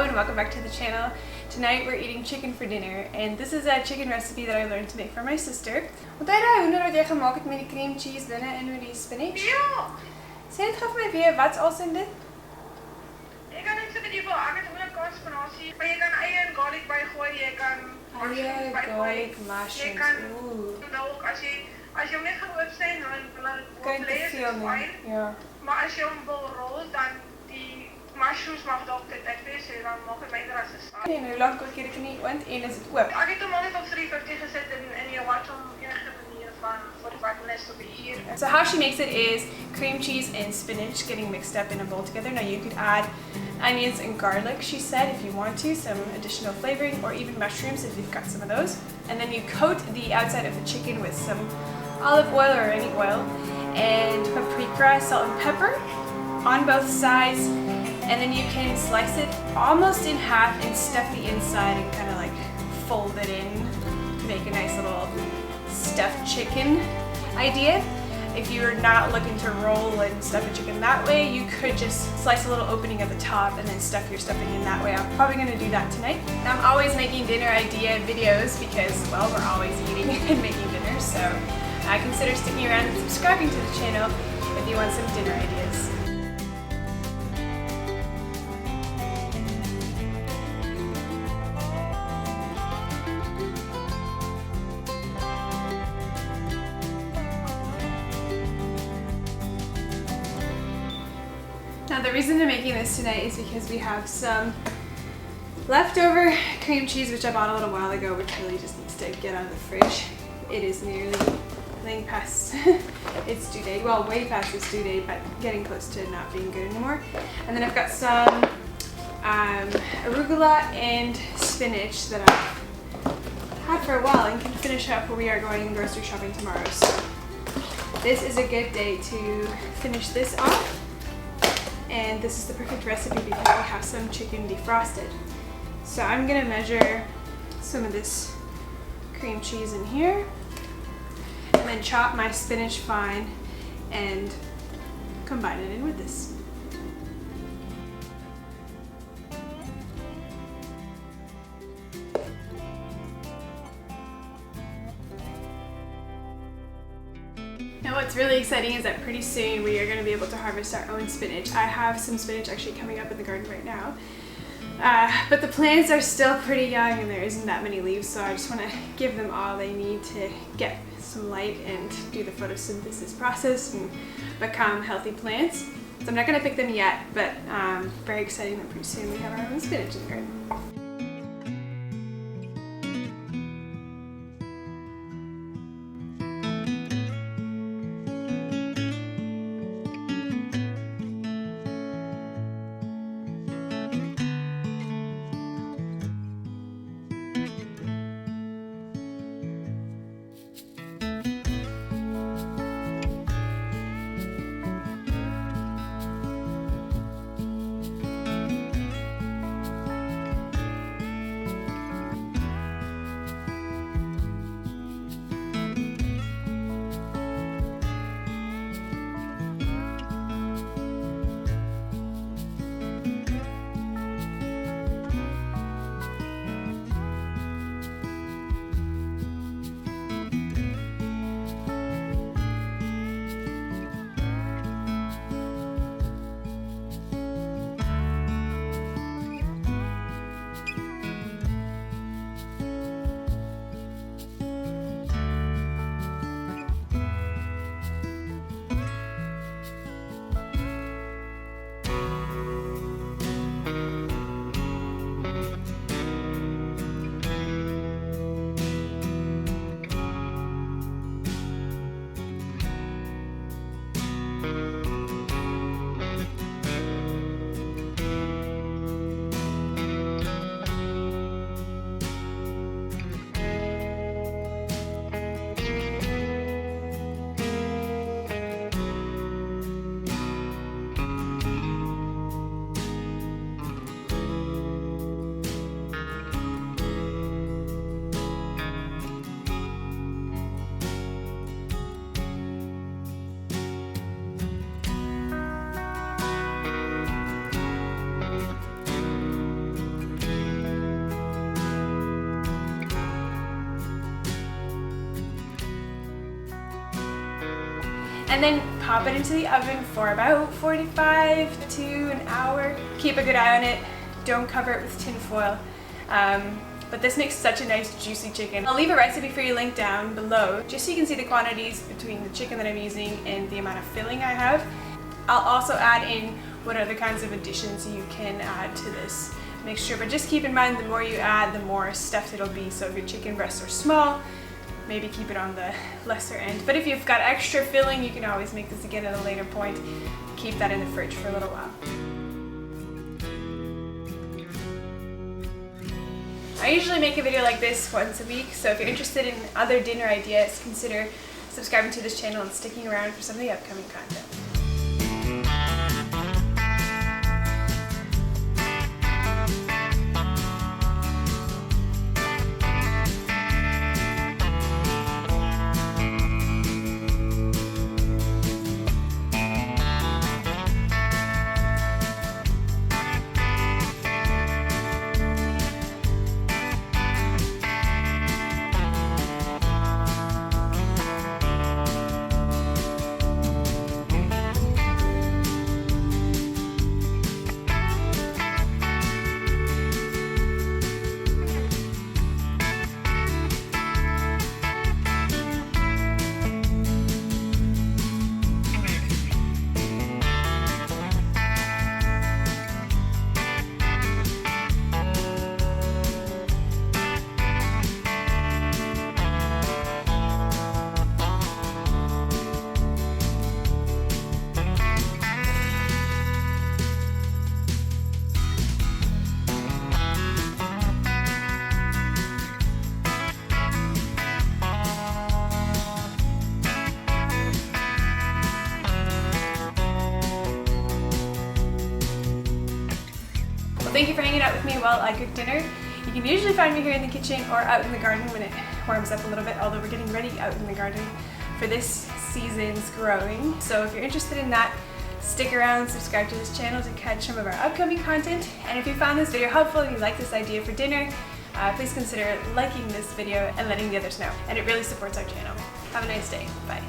and welcome back to the channel. Tonight we're eating chicken for dinner, and this is a chicken recipe that I learned to make for my sister. Onthou daai hoender wat jy gemaak het met die cream cheese binne en met die spinach? Ja! Sê net gou vir my weer, wat's als in dit? Jy kan net so 'n bietjie wil, ek het ook kaas spinasie, maar jy kan eie en garlic bygooi, jy kan Eie, garlic, mushrooms. Jy kan Ooh. dalk as jy hom net gaan oopsny en dan laat dit Kan te veel nie. Ja. Maar as jy hom wil rol, dan die mushrooms mag dalk te dik wees, so dan maak dit minder as 'n saak. En hoe lank kook jy dit in die oond en is dit oop? Ek het hom al net op 350 gesit en jy watch hom enige manier van 45 minutes tot 'n uur. So how she makes it is cream cheese and spinach getting mixed up in a bowl together. Now you could add onions and garlic, she said, if you want to, some additional flavoring, or even mushrooms if you've got some of those. And then you coat the outside of the chicken with some olive oil or any oil and paprika, salt and pepper on both sides. And then you can slice it almost in half and stuff the inside and kind of like fold it in to make a nice little stuffed chicken idea. If you're not looking to roll and stuff a chicken that way, you could just slice a little opening at the top and then stuff your stuffing in that way. I'm probably going to do that tonight. I'm always making dinner idea videos because, well, we're always eating and making dinner, so I consider sticking around and subscribing to the channel if you want some dinner ideas. Now the reason I'm making this tonight is because we have some leftover cream cheese which I bought a little while ago, which really just needs to get out of the fridge. It is nearly laying past its due date, well, way past its due date, but getting close to not being good anymore. And then I've got some arugula and spinach that I've had for a while and can finish up. We are going grocery shopping tomorrow, so this is a good day to finish this off. And this is the perfect recipe because we have some chicken defrosted. So I'm gonna measure some of this cream cheese in here and then chop my spinach fine and combine it in with this. Now what's really exciting is that pretty soon we are going to be able to harvest our own spinach. I have some spinach actually coming up in the garden right now, but the plants are still pretty young and there isn't that many leaves, so I just want to give them all they need to get some light and do the photosynthesis process and become healthy plants. So I'm not going to pick them yet, but very exciting that pretty soon we have our own spinach in the garden. and then pop it into the oven for about 45 to an hour. Keep a good eye on it. Don't cover it with tin foil. But this makes such a nice juicy chicken. I'll leave a recipe for you linked down below just so you can see the quantities between the chicken that I'm using and the amount of filling I have. I'll also add in what other kinds of additions you can add to this mixture, but just keep in mind the more you add, the more stuffed it'll be. So if your chicken breasts are small, maybe keep it on the lesser end. But if you've got extra filling, you can always make this again at a later point. Keep that in the fridge for a little while. I usually make a video like this once a week, so if you're interested in other dinner ideas, consider subscribing to this channel and sticking around for some of the upcoming content. Thank you for hanging out with me while I cook dinner. You can usually find me here in the kitchen or out in the garden when it warms up a little bit, although we're getting ready out in the garden for this season's growing. So if you're interested in that, stick around, subscribe to this channel to catch some of our upcoming content. And if you found this video helpful and you like this idea for dinner, please consider liking this video and letting the others know. And it really supports our channel. Have a nice day. Bye.